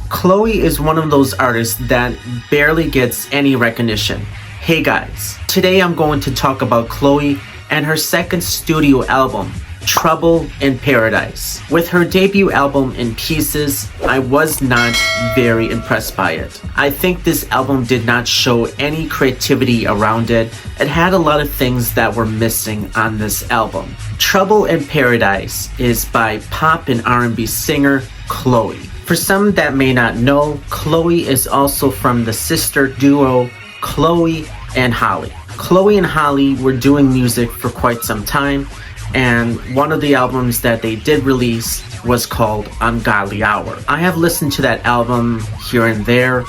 Chlöe is one of those artists that barely gets any recognition. Hey guys, today I'm going to talk about Chlöe and her second studio album, Trouble in Paradise. With her debut album In Pieces, I was not very impressed by it. I think this album did not show any creativity around it. It had a lot of things that were missing on this album. Trouble in Paradise is by pop and R&B singer Chlöe. For some that may not know, Chlöe is also from the sister duo Chlöe and Halle. Chlöe and Halle were doing music for quite some time, and one of the albums that they did release was called Ungodly Hour. I have listened to that album here and there,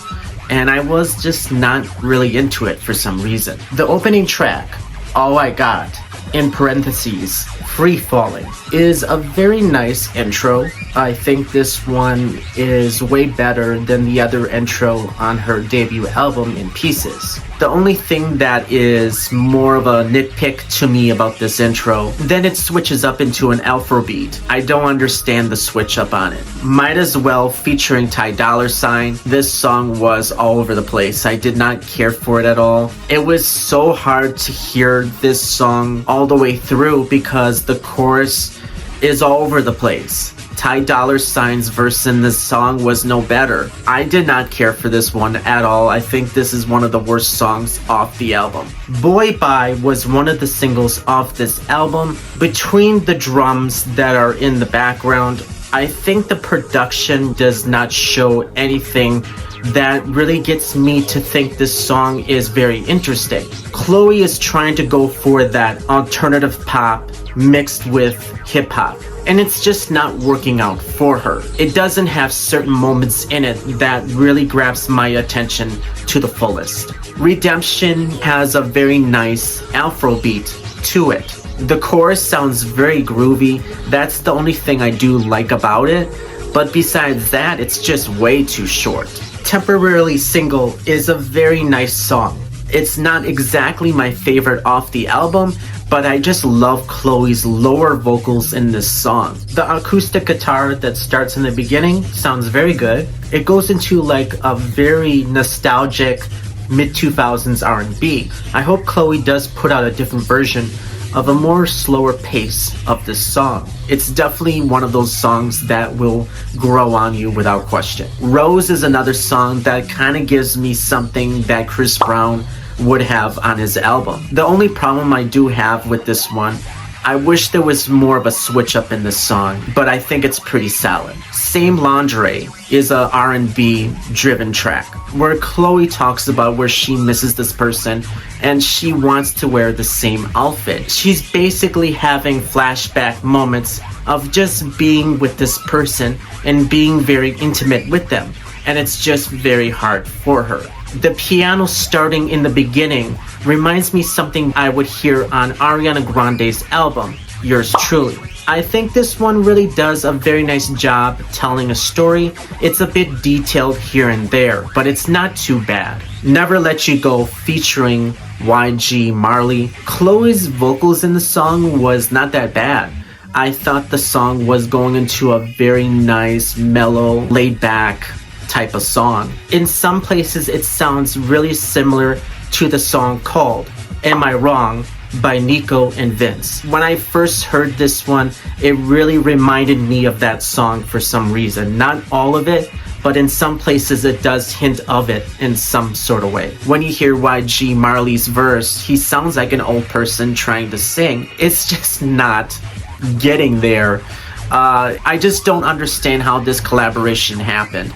and I was just not really into it for some reason. The opening track, All I Got, in parentheses, Free Falling, is a very nice intro. I think this one is way better than the other intro on her debut album In Pieces. The only thing that is more of a nitpick to me about this intro, then it switches up into an Afrobeat. I don't understand the switch up on it. Might as well featuring Ty Dolla $ign. This song was all over the place. I did not care for it at all. It was so hard to hear this song all the way through because the chorus is all over the place. Ty Dolla $ign's verse in this song was no better. I did not care for this one at all. I think this is one of the worst songs off the album. Boy Bye was one of the singles off this album. Between the drums that are in the background, I think the production does not show anything that really gets me to think this song is very interesting. Chlöe is trying to go for that alternative pop mixed with hip hop, and it's just not working out for her. It doesn't have certain moments in it that really grabs my attention to the fullest. Redemption has a very nice Afrobeat to it. The chorus sounds very groovy. That's the only thing I do like about it, but besides that, it's just way too short. Temporarily Single is a very nice song. It's not exactly my favorite off the album, but I just love Chlöe's lower vocals in this song. The acoustic guitar that starts in the beginning sounds very good. It goes into like a very nostalgic mid-2000s R&B. I hope Chlöe does put out a different version of a more slower pace of this song. It's definitely one of those songs that will grow on you without question. Rose is another song that kind of gives me something that Chris Brown would have on his album. The only problem I do have with this one, I wish there was more of a switch up in this song, but I think it's pretty solid. Same Lingerie is a R&B driven track where Chlöe talks about where she misses this person and she wants to wear the same outfit. She's basically having flashback moments of just being with this person and being very intimate with them, and it's just very hard for her. The piano starting in the beginning reminds me something I would hear on Ariana Grande's album, Yours Truly. I think this one really does a very nice job telling a story. It's a bit detailed here and there, but it's not too bad. Never Let You Go featuring YG Marley. Chlöe's vocals in the song was not that bad. I thought the song was going into a very nice, mellow, laid-back type of song. In some places it sounds really similar to the song called Am I Wrong by Nico and Vince. When I first heard this one, it really reminded me of that song for some reason. Not all of it, but in some places it does hint of it in some sort of way. When you hear YG Marley's verse, he sounds like an old person trying to sing. It's just not getting there. I just don't understand how this collaboration happened.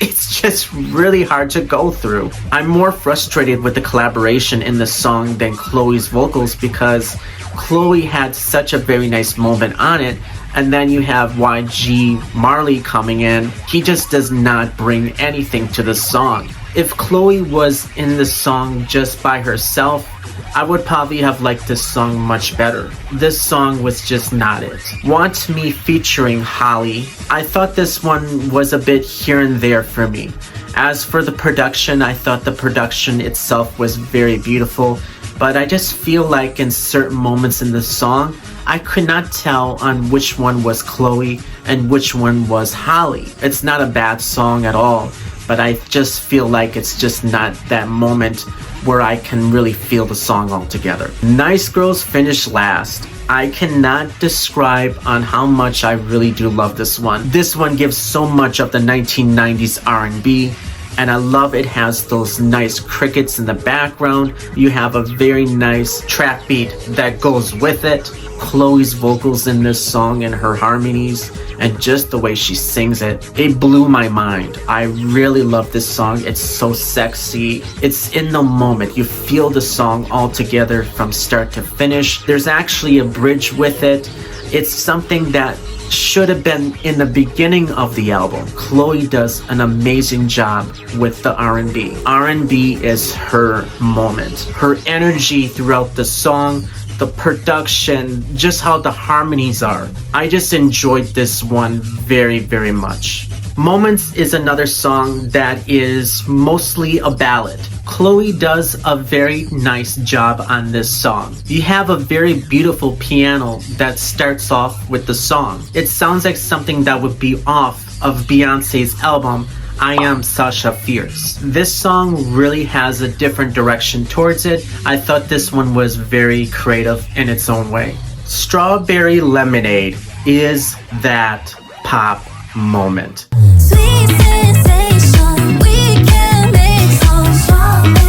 It's just really hard to go through. I'm more frustrated with the collaboration in the song than Chlöe's vocals because Chlöe had such a very nice moment on it, and then you have YG Marley coming in. He just does not bring anything to the song. If Chlöe was in the song just by herself, I would probably have liked this song much better. This song was just not it. Want Me featuring Halle. I thought this one was a bit here and there for me. As for the production, I thought the production itself was very beautiful, but I just feel like in certain moments in the song, I could not tell on which one was Chlöe and which one was Halle. It's not a bad song at all, but I just feel like it's just not that moment where I can really feel the song altogether. Nice Girls finished last. I cannot describe on how much I really do love this one. This one gives so much of the 1990s R&B, and I love it has those nice crickets in the background. You have a very nice trap beat that goes with it. Chlöe's vocals in this song and her harmonies and just the way she sings it, it blew my mind. I really love this song. It's so sexy. It's in the moment. You feel the song all together from start to finish. There's actually a bridge with it. It's something that should have been in the beginning of the album. Chlöe does an amazing job with the R&B. R&B is her moment. Her energy throughout the song, the production, just how the harmonies are. I just enjoyed this one very, very much. Moments is another song that is mostly a ballad. Chlöe does a very nice job on this song. You have a very beautiful piano that starts off with the song. It sounds like something that would be off of Beyonce's album, I Am Sasha Fierce. This song really has a different direction towards it. I thought this one was very creative in its own way. Strawberry Lemonade is that pop moment. Sweet sensation, we can make some strawberry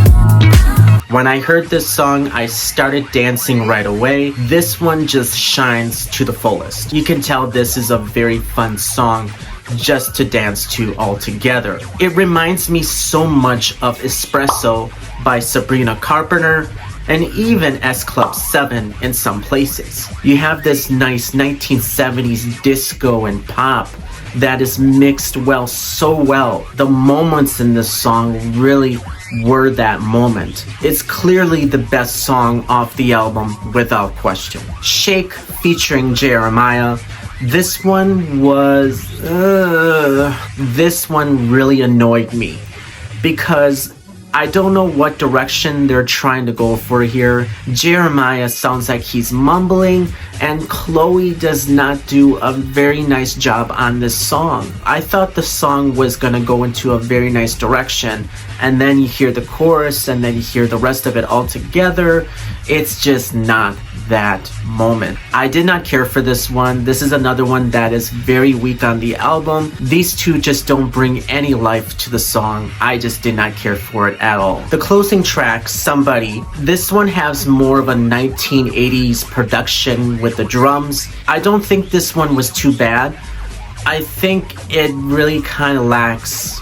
lemonade. When I heard this song, I started dancing right away. This one just shines to the fullest. You can tell this is a very fun song just to dance to all together. It reminds me so much of Espresso by Sabrina Carpenter and even S Club 7 in some places. You have this nice 1970s disco and pop that is mixed so well. The moments in this song really were that moment. It's clearly the best song off the album without question. Shake featuring Jeremih. This one was, this one really annoyed me because I don't know what direction they're trying to go for here. Jeremih sounds like he's mumbling, and Chlöe does not do a very nice job on this song. I thought the song was gonna go into a very nice direction, and then you hear the chorus, and then you hear the rest of it all together. It's just not that moment. I did not care for this one. This is another one that is very weak on the album. These two just don't bring any life to the song. I just did not care for it at all. The closing track, Somebody, this one has more of a 1980s production with the drums. I don't think this one was too bad. I think it really kind of lacks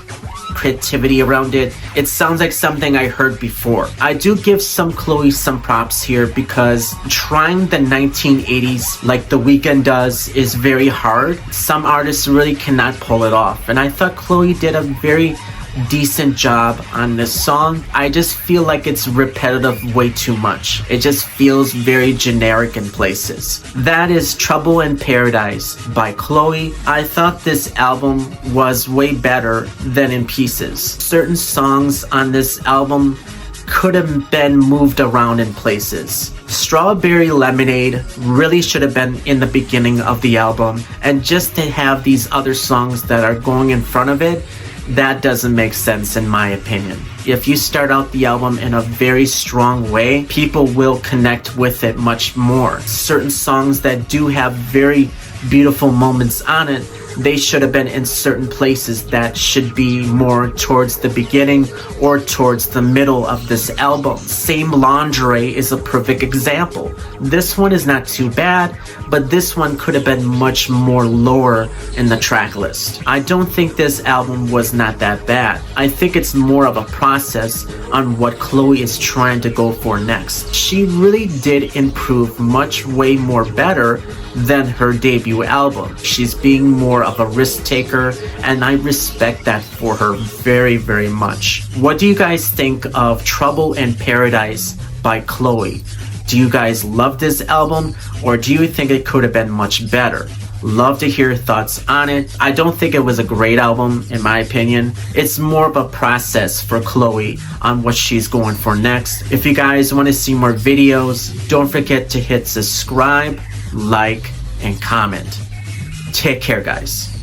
creativity around it. It sounds like something I heard before. I do give Chlöe some props here because trying the 1980s like The Weeknd does is very hard. Some artists really cannot pull it off, and I thought Chlöe did a very decent job on this song. I just feel like it's repetitive way too much. It just feels very generic in places. That is Trouble in Paradise by Chlöe. I thought this album was way better than In Pieces. Certain songs on this album could have been moved around in places. Strawberry Lemonade really should have been in the beginning of the album, and just to have these other songs that are going in front of it, that doesn't make sense in my opinion. If you start out the album in a very strong way, people will connect with it much more. Certain songs that do have very beautiful moments on it, they should have been in certain places that should be more towards the beginning or towards the middle of this album. Same Lingerie is a perfect example. This one is not too bad, but this one could have been much more lower in the track list. I don't think this album was not that bad. I think it's more of a process on what Chlöe is trying to go for next. She really did improve way more better than her debut album. She's being more of a risk taker, and I respect that for her very, very much. What do you guys think of Trouble in Paradise by Chlöe? Do you guys love this album, or do you think it could have been much better? Love to hear your thoughts on it. I don't think it was a great album, in my opinion. It's more of a process for Chlöe on what she's going for next. If you guys want to see more videos, don't forget to hit subscribe, like, and comment. Take care, guys.